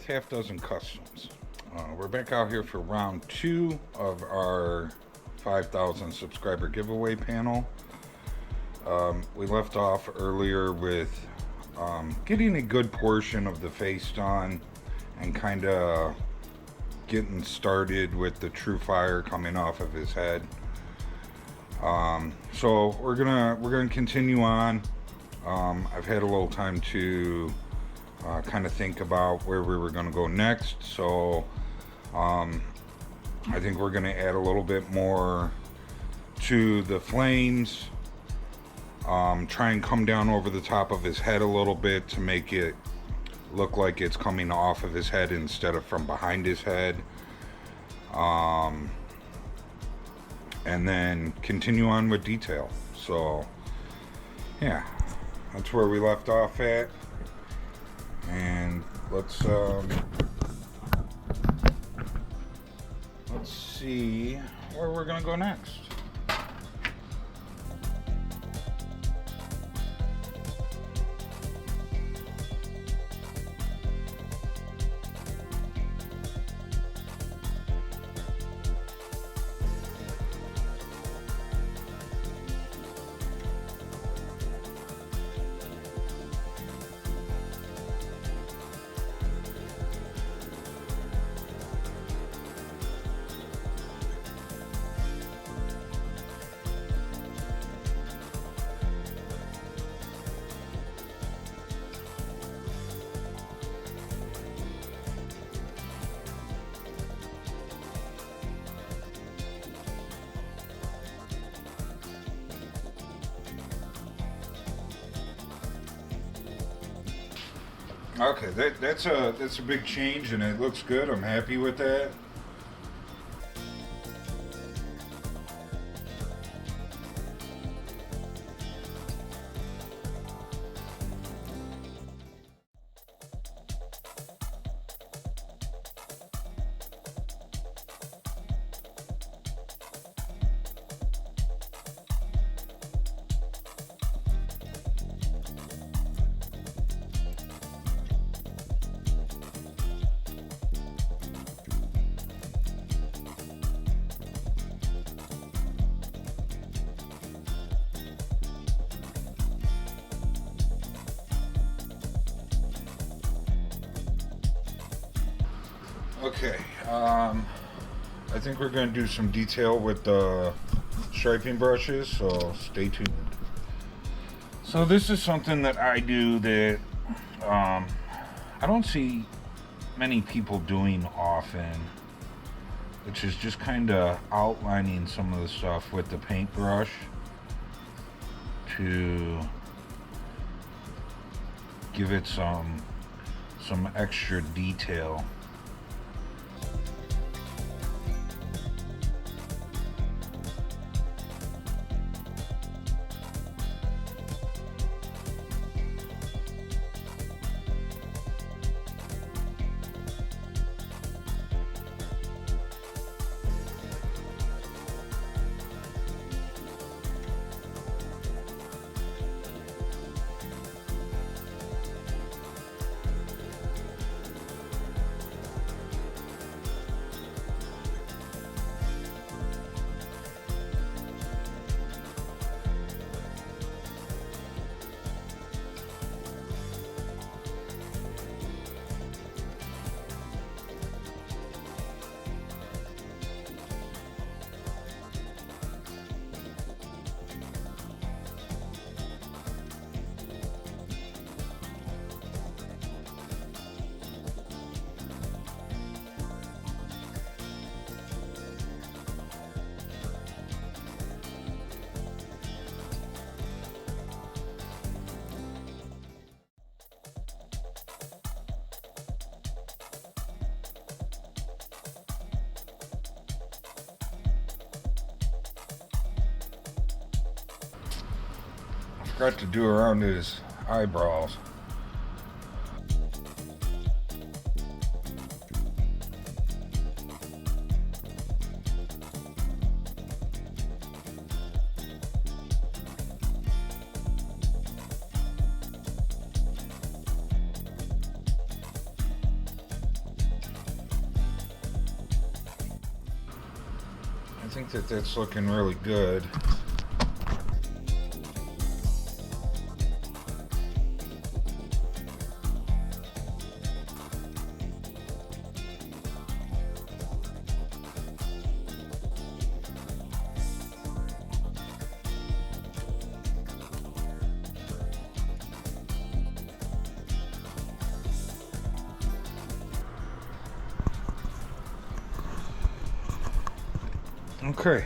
with Half Dozen Customs. We're back out here for round 2 of our 5,000 subscriber giveaway panel. We left off earlier with getting a good portion of the face done and kind of getting started with the true fire coming off of his head. So we're gonna continue on. I've had a little time to kind of think about where we were going to go next, so I think we're going to add a little bit more to the flames, try and come down over the top of his head a little bit to make it look like it's coming off of his head instead of from behind his head, and then continue on with detail. So yeah, that's where we left off at. And let's see where we're gonna go next. Okay, that's a big change, and it looks good. I'm happy with that. Okay, I think we're going to do some detail with the striping brushes, so stay tuned. So this is something that I do that I don't see many people doing often, which is just kind of outlining some of the stuff with the paintbrush to give it some extra detail. Forgot to do around his eyebrows. think that that's looking really good. Okay,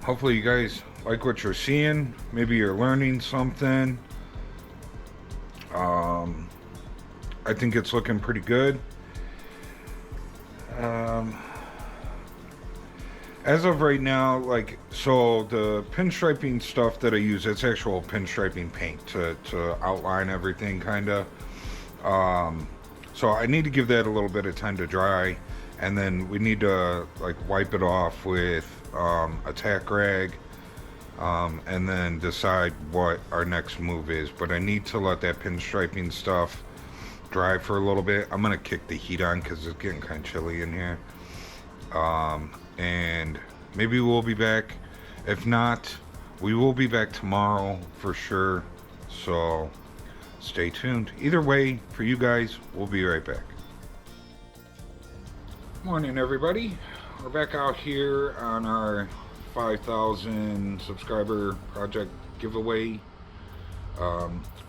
hopefully you guys like what you're seeing. Maybe you're learning something. I think it's looking pretty good. As of right now, like, so the pinstriping stuff that I use, it's actual pinstriping paint to outline everything, kind of. So I need to give that a little bit of time to dry, and then we need to like wipe it off with a tack rag, and then decide what our next move is. But I need to let that pinstriping stuff dry for a little bit. I'm gonna kick the heat on because it's getting kind of chilly in here, and maybe we'll be back. If not, we will be back tomorrow for sure, so stay tuned. Either way, for you guys, we'll be right back. Morning, everybody. We're back out here on our 5,000 subscriber project giveaway.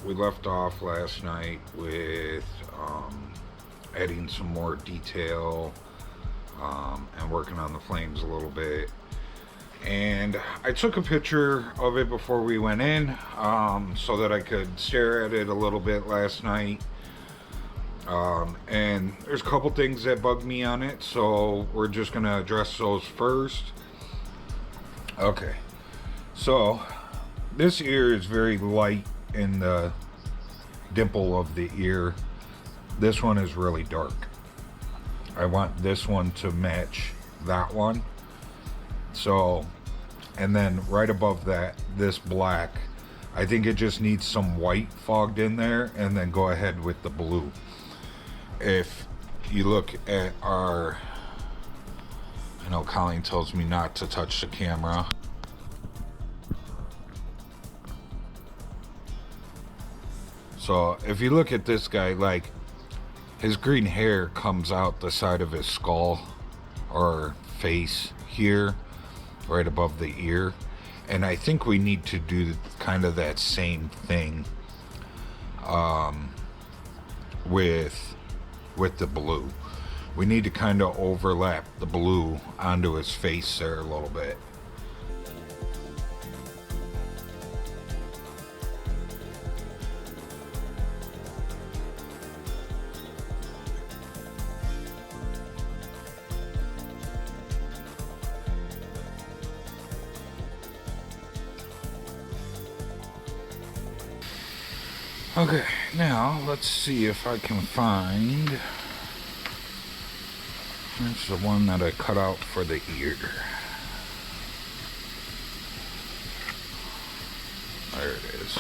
We left off last night with adding some more detail and working on the flames a little bit. And I took a picture of it before we went in, so that I could stare at it a little bit last night. And there's a couple things that bugged me on it, so we're just gonna address those first. Okay, so this ear is very light in the dimple of the ear. This one is really dark. I want this one to match that one. So, and then right above that, this black, I think it just needs some white fogged in there, and then go ahead with the blue. If you look at our, I know Colleen tells me not to touch the camera. So if you look at this guy, like, his green hair comes out the side of his skull or face here, right above the ear. And I think we need to do kind of that same thing with the blue. We need to kind of overlap the blue onto his face there a little bit. Okay, now let's see if I can find. That's the one that I cut out for the ear. There it is.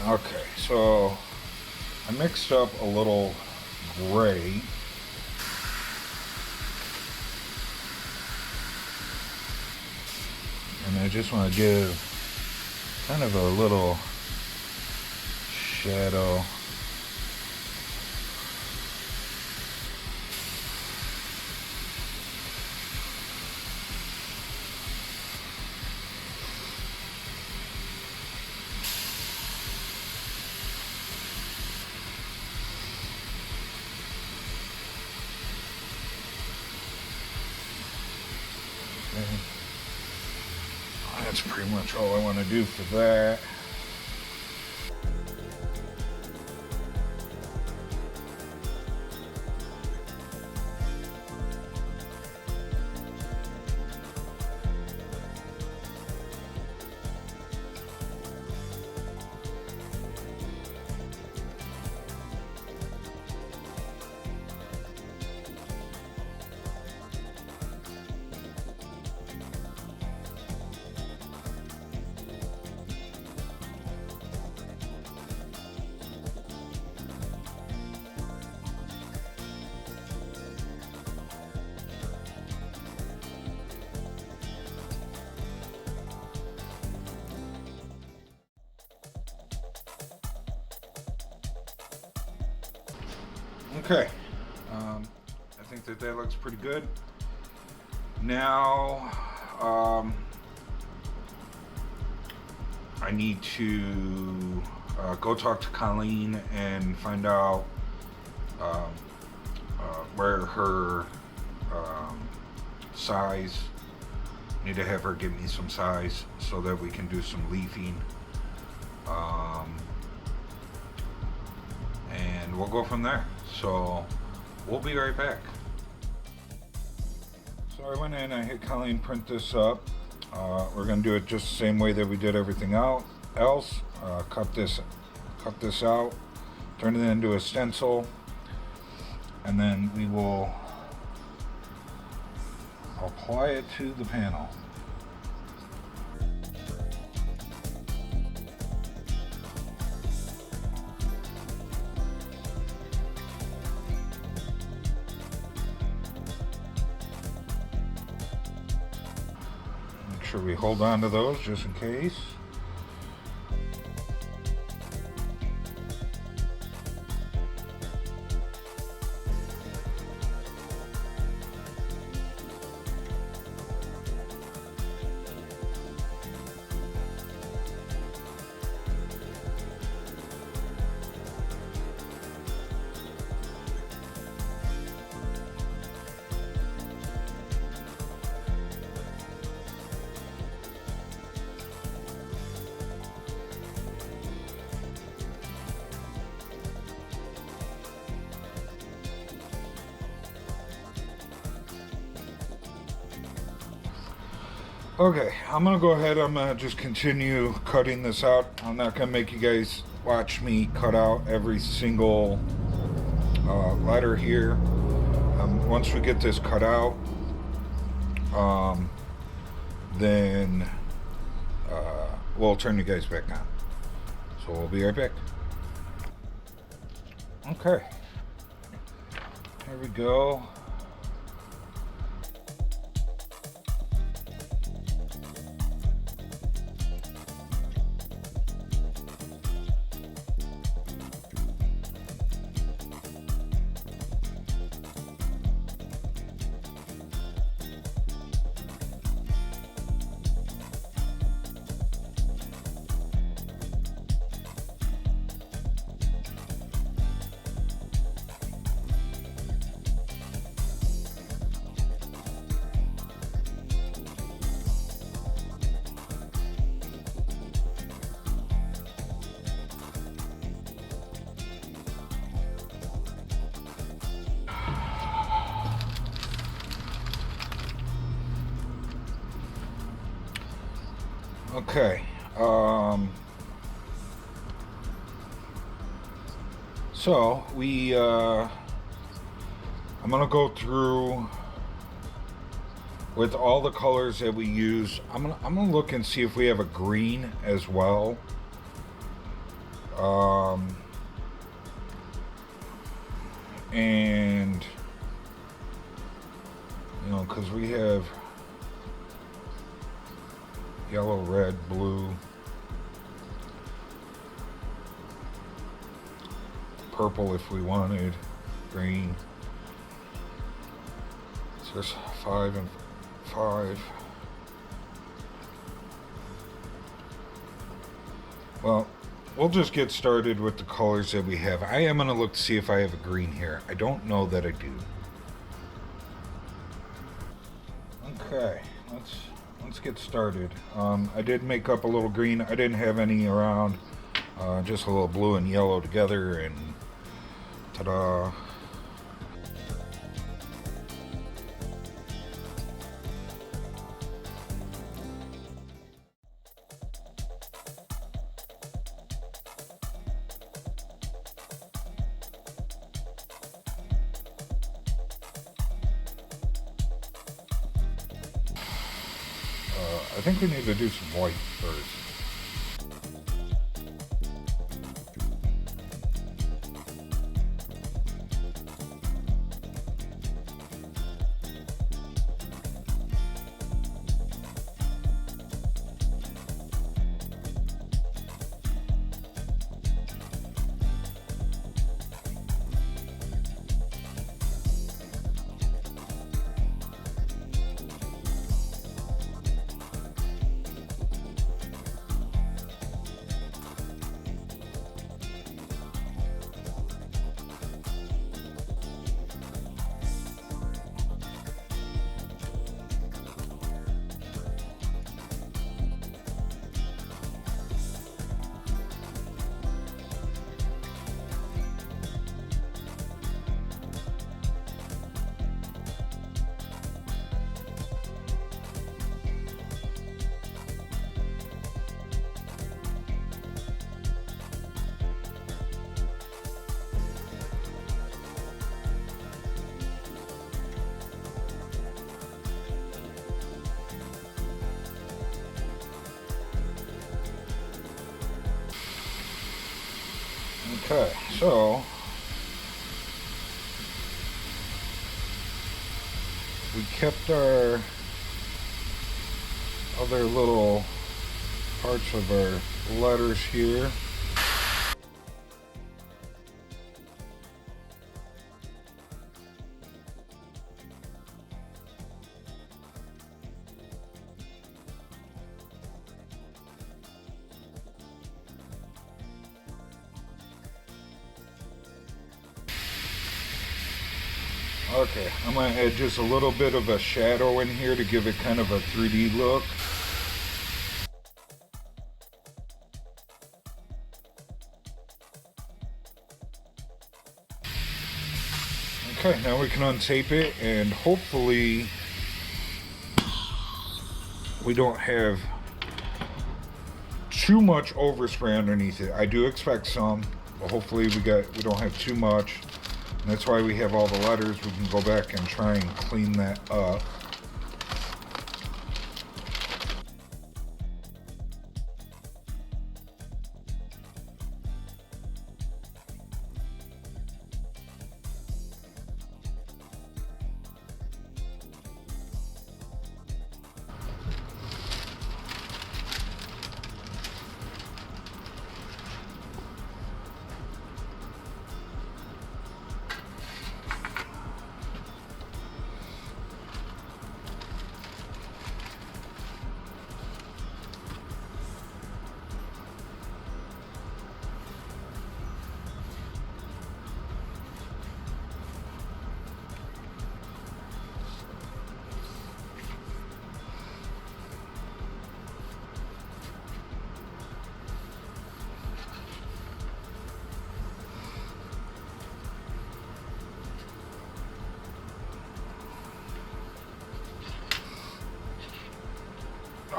Okay, so I mixed up a little gray. And I just want to give kind of a little shadow. Okay. That's pretty much all I want to do for that. Okay, I think that looks pretty good. Now, I need to go talk to Colleen and find out where her size. Need to have her give me some size so that we can do some leafing. And we'll go from there. So we'll be right back. So I went in, I had Colleen print this up. We're gonna do it just the same way that we did everything else. Cut this out, turn it into a stencil, and then we will apply it to the panel. Make sure we hold on to those just in case. Okay, I'm gonna go ahead, I'm gonna just continue cutting this out. I'm not gonna make you guys watch me cut out every single letter here. Once we get this cut out, then we'll turn you guys back on. So we'll be right back. Okay, here we go. Okay, so I'm gonna go through with all the colors that we use. I'm gonna look and see if we have a green as well. And you know, because we have yellow, red, blue, purple if we wanted, green. So there's 5 and 5. Well, we'll just get started with the colors that we have. I am going to look to see if I have a green here. I don't know that I do. Okay, let's get started. I did make up a little green. I didn't have any around. Just a little blue and yellow together, and ta-da! I think we need to do some white first. Okay, so we kept our other little parts of our letters here. Okay, I'm going to add just a little bit of a shadow in here to give it kind of a 3D look. Okay, now we can untape it, and hopefully we don't have too much overspray underneath it. I do expect some, but hopefully we don't have too much. And that's why we have all the letters. We can go back and try and clean that up.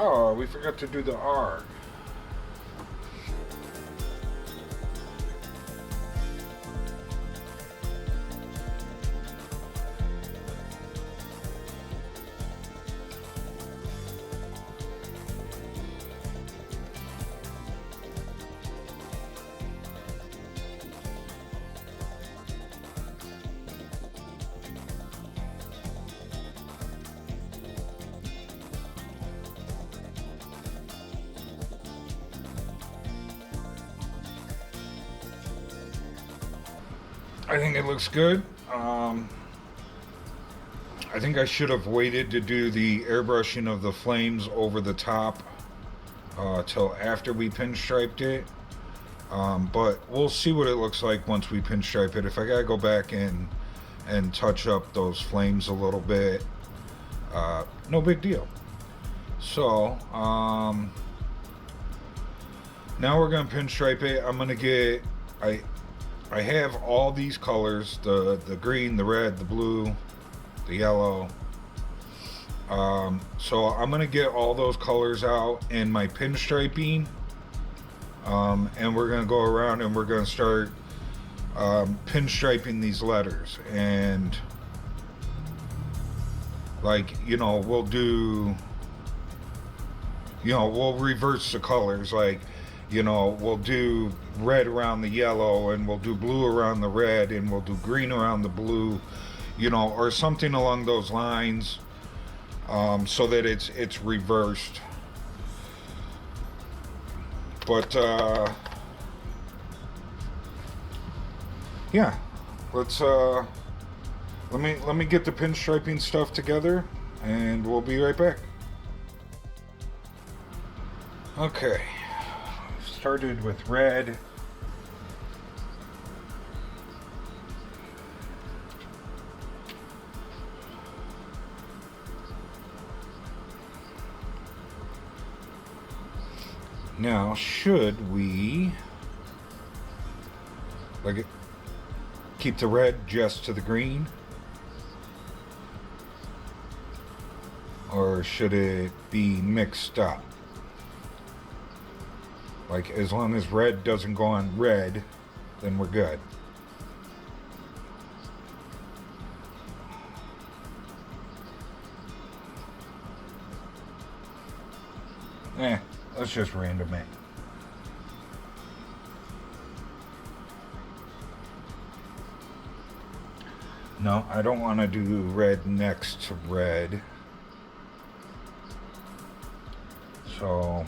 Oh, we forgot to do the R. I think it looks good. I think I should have waited to do the airbrushing of the flames over the top till after we pinstriped it. But we'll see what it looks like once we pinstripe it. If I gotta go back and touch up those flames a little bit, no big deal. So now we're gonna pinstripe it. I'm gonna get, I have all these colors, the green, the red, the blue, the yellow. So I'm gonna get all those colors out in my pinstriping, and we're gonna go around and we're gonna start pinstriping these letters. And like, we'll do, we'll reverse the colors. Like, we'll do red around the yellow, and we'll do blue around the red, and we'll do green around the blue, or something along those lines, so that it's reversed. But yeah, let's let me get the pinstriping stuff together, and we'll be right back. Okay, started with red. Now, should we keep the red just to the green? Or should it be mixed up? Like, as long as red doesn't go on red, then we're good. Let's just random it. No, I don't want to do red next to red. So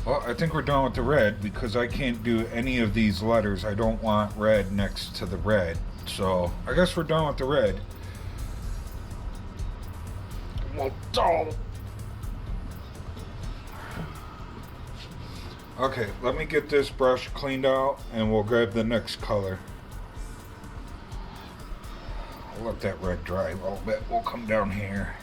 well, I think we're done with the red, because I can't do any of these letters. I don't want red next to the red. So I guess we're done with the red. Okay, let me get this brush cleaned out and we'll grab the next color. I'll let that red dry a little bit. We'll come down here.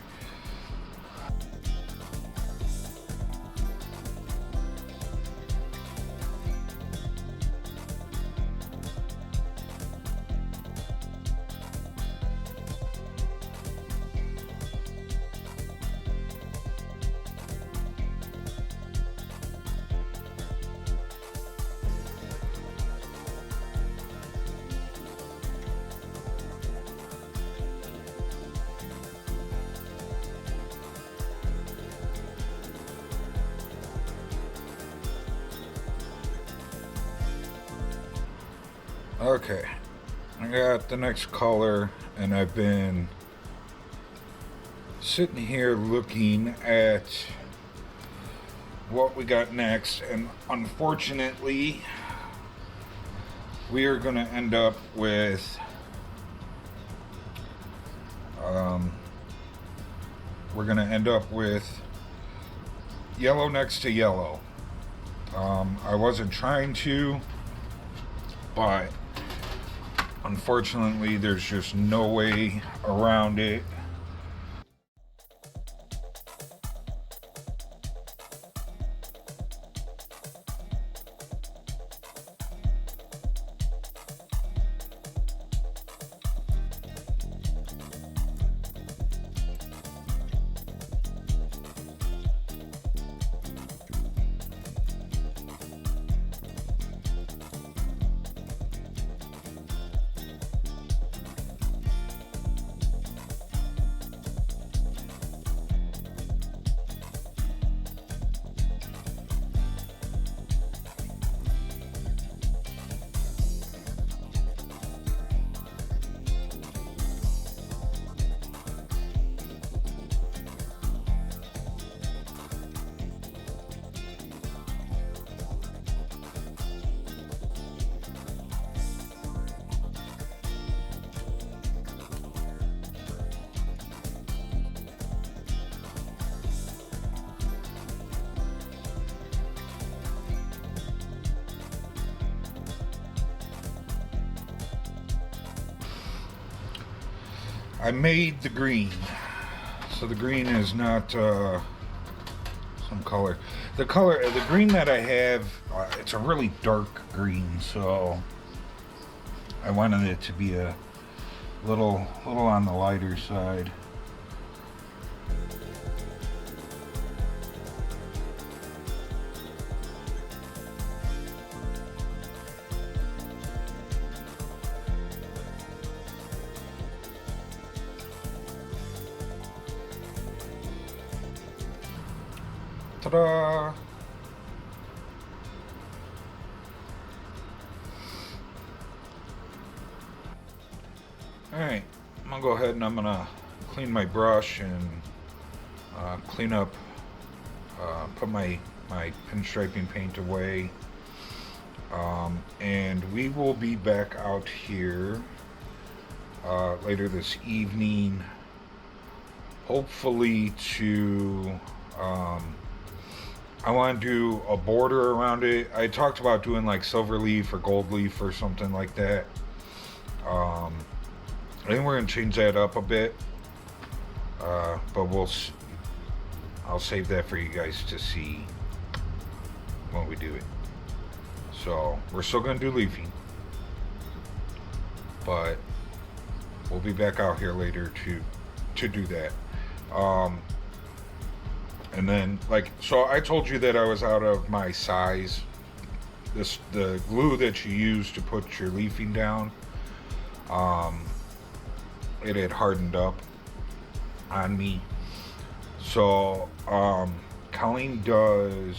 Okay, I got the next color, and I've been sitting here looking at what we got next, and unfortunately we are going to end up with yellow next to yellow. I wasn't trying to, but unfortunately there's just no way around it. I made the green. So the green is not some color. The green that I have, it's a really dark green, so I wanted it to be a little on the lighter side. Ta-da! Alright, I'm gonna go ahead and I'm gonna clean my brush and clean up, put my pinstriping paint away, and we will be back out here later this evening, hopefully to I want to do a border around it. I talked about doing like silver leaf or gold leaf or something like that. I think we're gonna change that up a bit, but I'll save that for you guys to see when we do it. So we're still gonna do leafing, but we'll be back out here later to do that. And then, so I told you that I was out of my size. The glue that you use to put your leafing down, it had hardened up on me. So, Colleen does,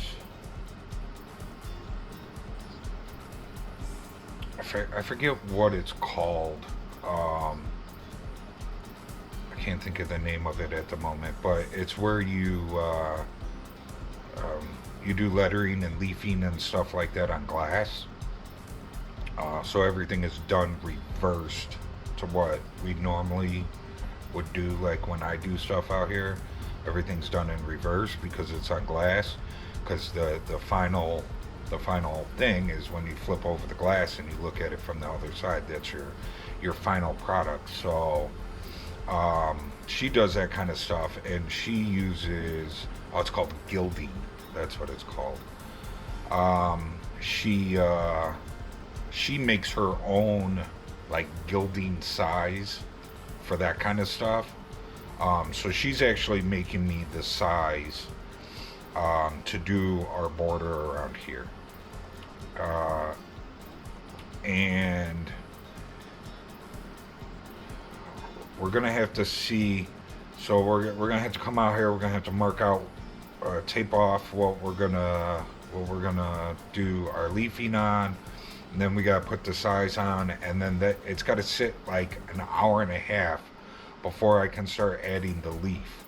I forget what it's called. I can't think of the name of it at the moment, but it's where you you do lettering and leafing and stuff like that on glass. So everything is done reversed to what we normally would do. Like when I do stuff out here, everything's done in reverse because it's on glass. Because the final thing is when you flip over the glass and you look at it from the other side. That's your final product. So she does that kind of stuff, and she uses, it's called gilding. That's what it's called. She makes her own like gilding size for that kind of stuff. So she's actually making me the size to do our border around here. And we're gonna have to see. So we're gonna have to come out here. We're gonna have to mark out, tape off what we're gonna do our leafing on, and then we gotta put the size on, and then it's got to sit like an hour and a half before I can start adding the leaf,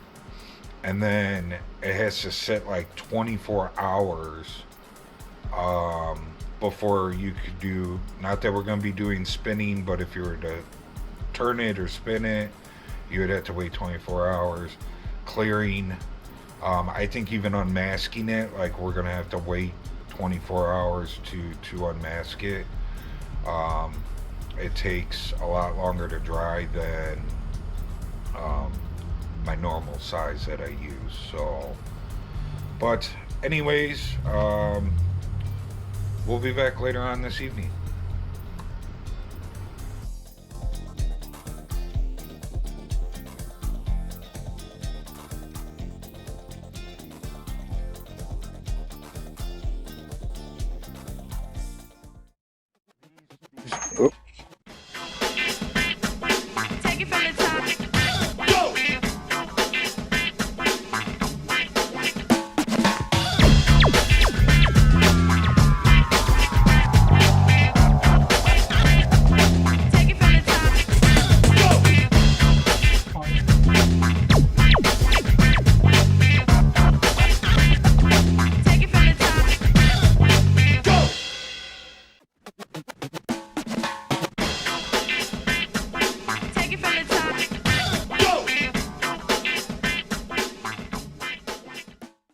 and then it has to sit like 24 hours before you could do. Not that we're gonna be doing spinning, but if you were to turn it or spin it, you would have to wait 24 hours. Clearing, I think even unmasking it, like we're gonna have to wait 24 hours to unmask it. It takes a lot longer to dry than my normal size that I use. So, but anyways, we'll be back later on this evening. Oh,